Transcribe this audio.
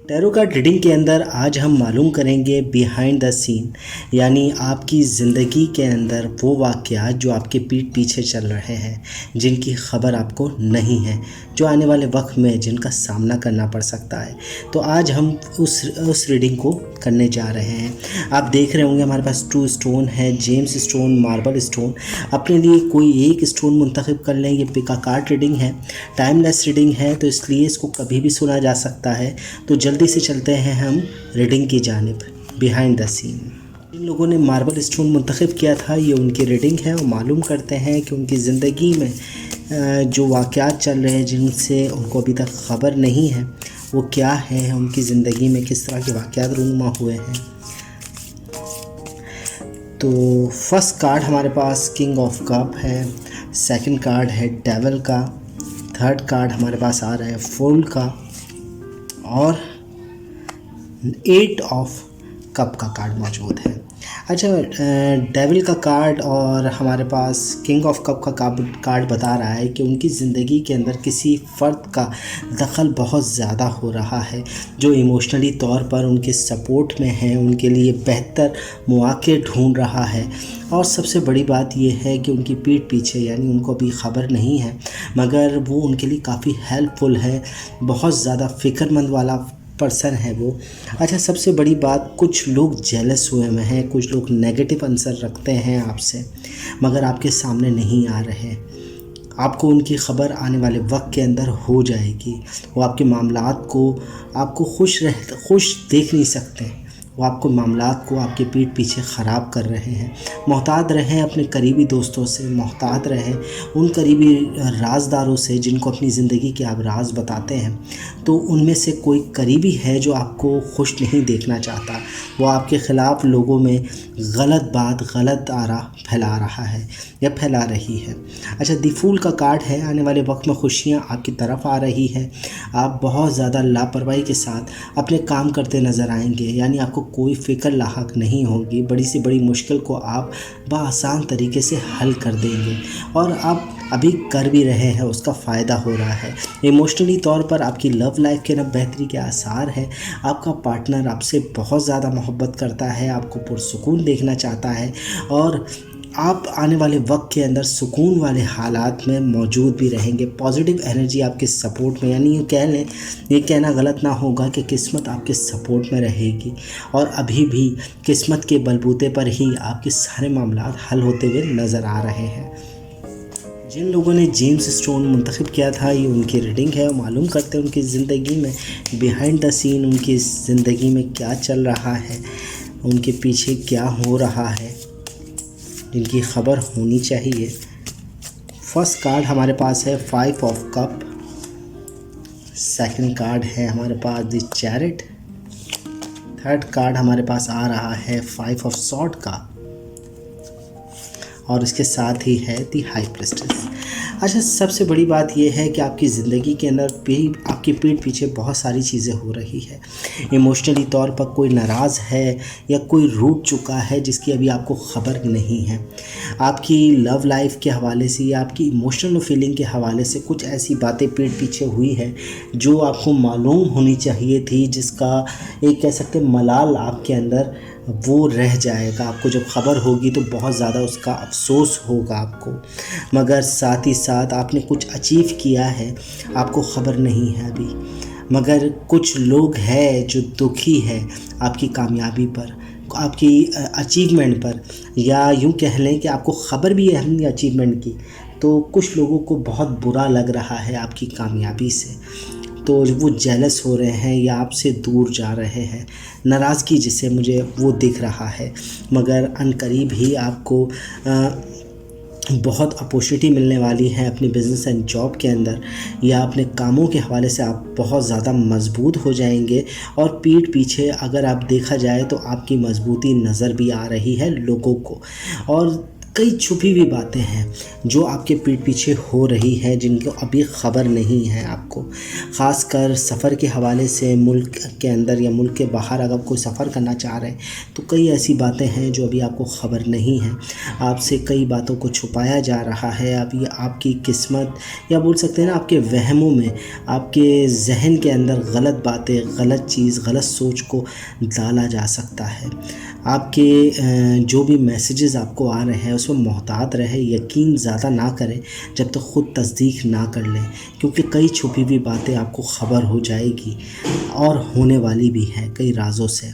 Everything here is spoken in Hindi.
टैरो कार्ड रीडिंग के अंदर आज हम मालूम करेंगे बिहाइंड द सीन, यानी आपकी ज़िंदगी के अंदर वो वाक़यात जो आपके पीठ पीछे चल रहे हैं, जिनकी ख़बर आपको नहीं है, जो आने वाले वक्त में जिनका सामना करना पड़ सकता है। तो आज हम उस रीडिंग को करने जा रहे हैं। आप देख रहे होंगे हमारे पास 2 स्टोन है, जेम्स स्टोन, मार्बल स्टोन। अपने लिए कोई एक स्टोन मुंतखब कर लें। ये पिका कार्ड रीडिंग है, टाइमलेस रीडिंग है, तो इसलिए इसको कभी भी सुना जा सकता है। तो जल्दी से चलते हैं हम रीडिंग की जानिब, बिहाइंड द सीन। जिन लोगों ने मार्बल स्टोन मुंतखब किया था, ये उनकी रीडिंग है और मालूम करते हैं कि उनकी ज़िंदगी में जो वाक़यात चल रहे हैं, जिनसे उनको अभी तक ख़बर नहीं है, वो क्या है, उनकी ज़िंदगी में किस तरह के वाक़यात रूनुमा हुए हैं। तो फर्स्ट कार्ड हमारे पास किंग ऑफ कप है, सेकंड कार्ड है डेविल का, थर्ड कार्ड हमारे पास आ रहा है फूल का, और 8 ऑफ कप का कार्ड मौजूद है। अच्छा, डेविल का कार्ड और हमारे पास किंग ऑफ कप का कार्ड बता रहा है कि उनकी ज़िंदगी के अंदर किसी फ़र्द का दखल बहुत ज़्यादा हो रहा है, जो इमोशनली तौर पर उनके सपोर्ट में है, उनके लिए बेहतर मौके ढूंढ रहा है। और सबसे बड़ी बात यह है कि उनकी पीठ पीछे, यानी उनको अभी ख़बर नहीं है, मगर वो उनके लिए काफ़ी हेल्पफुल है, बहुत ज़्यादा फ़िक्रमंद वाला पर्सन है वो। अच्छा, सबसे बड़ी बात, कुछ लोग जेलस हुए में हैं, कुछ लोग नेगेटिव आंसर रखते हैं आपसे, मगर आपके सामने नहीं आ रहे। आपको उनकी ख़बर आने वाले वक्त के अंदर हो जाएगी। वो आपके मामलात को आपको खुश देख नहीं सकते। वो आपको मामलात को आपके पीठ पीछे ख़राब कर रहे हैं। मोहतात रहें अपने करीबी दोस्तों से, मोहतात रहें उन करीबी राज़दारों से जिनको अपनी ज़िंदगी के आप राज बताते हैं। तो उनमें से कोई करीबी है जो आपको खुश नहीं देखना चाहता। वो आपके ख़िलाफ़ लोगों में गलत बात, गलत आरा फैला रहा है या फैला रही है। अच्छा, द फूल का कार्ड है, आने वाले वक्त में खुशियाँ आपकी तरफ आ रही है। आप बहुत ज़्यादा लापरवाही के साथ अपने काम करते नज़र आएंगे, यानी आपको कोई फ़िक्र लाहक नहीं होगी। बड़ी से बड़ी मुश्किल को आप बआसान तरीके से हल कर देंगे, और आप अभी कर भी रहे हैं, उसका फ़ायदा हो रहा है। इमोशनली तौर पर आपकी लव लाइफ के ना बेहतरी के आसार है। आपका पार्टनर आपसे बहुत ज़्यादा मोहब्बत करता है, आपको पुरसुकून देखना चाहता है, और आप आने वाले वक्त के अंदर सुकून वाले हालात में मौजूद भी रहेंगे। पॉजिटिव एनर्जी आपके सपोर्ट में, यानी ये कहना गलत ना होगा कि किस्मत आपके सपोर्ट में रहेगी, और अभी भी किस्मत के बलबूते पर ही आपके सारे मामलात हल होते हुए नज़र आ रहे हैं। जिन लोगों ने जेम्स स्टोन मुंतखब किया था, ये उनकी रीडिंग है। मालूम करते हैं उनकी ज़िंदगी में बिहाइंड द सीन, उनकी ज़िंदगी में क्या चल रहा है, उनके पीछे क्या हो रहा है, जिनकी ख़बर होनी चाहिए। फर्स्ट कार्ड हमारे पास है 5 ऑफ कप, सेकंड कार्ड है हमारे पास द चैरिट, थर्ड कार्ड हमारे पास आ रहा है 5 ऑफ सॉर्ड का, और इसके साथ ही है दी हाई प्रिस्टेस। अच्छा, सबसे बड़ी बात यह है कि आपकी ज़िंदगी के अंदर भी आपकी पीठ पीछे बहुत सारी चीज़ें हो रही है। इमोशनली तौर पर कोई नाराज़ है या कोई रूठ चुका है जिसकी अभी आपको ख़बर नहीं है। आपकी लव लाइफ के हवाले से या आपकी इमोशनल फीलिंग के हवाले से कुछ ऐसी बातें पीठ पीछे हुई है जो आपको मालूम होनी चाहिए थी, जिसका एक कह सकते मलाल आपके अंदर वो रह जाएगा। आपको जब ख़बर होगी तो बहुत ज़्यादा उसका अफसोस होगा आपको, मगर साथ ही साथ आपने कुछ अचीव किया है, आपको ख़बर नहीं है अभी। मगर कुछ लोग हैं जो दुखी है आपकी कामयाबी पर, आपकी अचीवमेंट पर, या यूँ कह लें कि आपको ख़बर भी है अपनी अचीवमेंट की, तो कुछ लोगों को बहुत बुरा लग रहा है आपकी कामयाबी से। तो वो जेलस हो रहे हैं या आपसे दूर जा रहे हैं। नाराज़गी जिसे मुझे वो दिख रहा है, मगर अनकरीब ही आपको बहुत अपॉर्चुनिटी मिलने वाली है अपनी बिज़नेस एंड जॉब के अंदर, या अपने कामों के हवाले से आप बहुत ज़्यादा मजबूत हो जाएंगे। और पीठ पीछे अगर आप देखा जाए तो आपकी मजबूती नज़र भी आ रही है लोगों को, और कई छुपी हुई बातें हैं जो आपके पीठ पीछे हो रही है, जिनको अभी ख़बर नहीं है आपको। ख़ासकर सफ़र के हवाले से मुल्क के अंदर या मुल्क के बाहर अगर कोई सफ़र करना चाह रहे हैं तो कई ऐसी बातें हैं जो अभी आपको ख़बर नहीं है। आपसे कई बातों को छुपाया जा रहा है। अभी आपकी किस्मत या बोल सकते हैं ना, आपके वहमों में, आपके जहन के अंदर गलत बातें, गलत चीज़, गलत सोच को डाला जा सकता है। आपके जो भी मैसेजेस आपको आ रहे हैं उसमें मोहतात रहे, यकीन ज़्यादा ना करें जब तक ख़ुद तस्दीक ना कर लें, क्योंकि कई छुपी हुई बातें आपको ख़बर हो जाएगी और होने वाली भी हैं कई राज़ों से।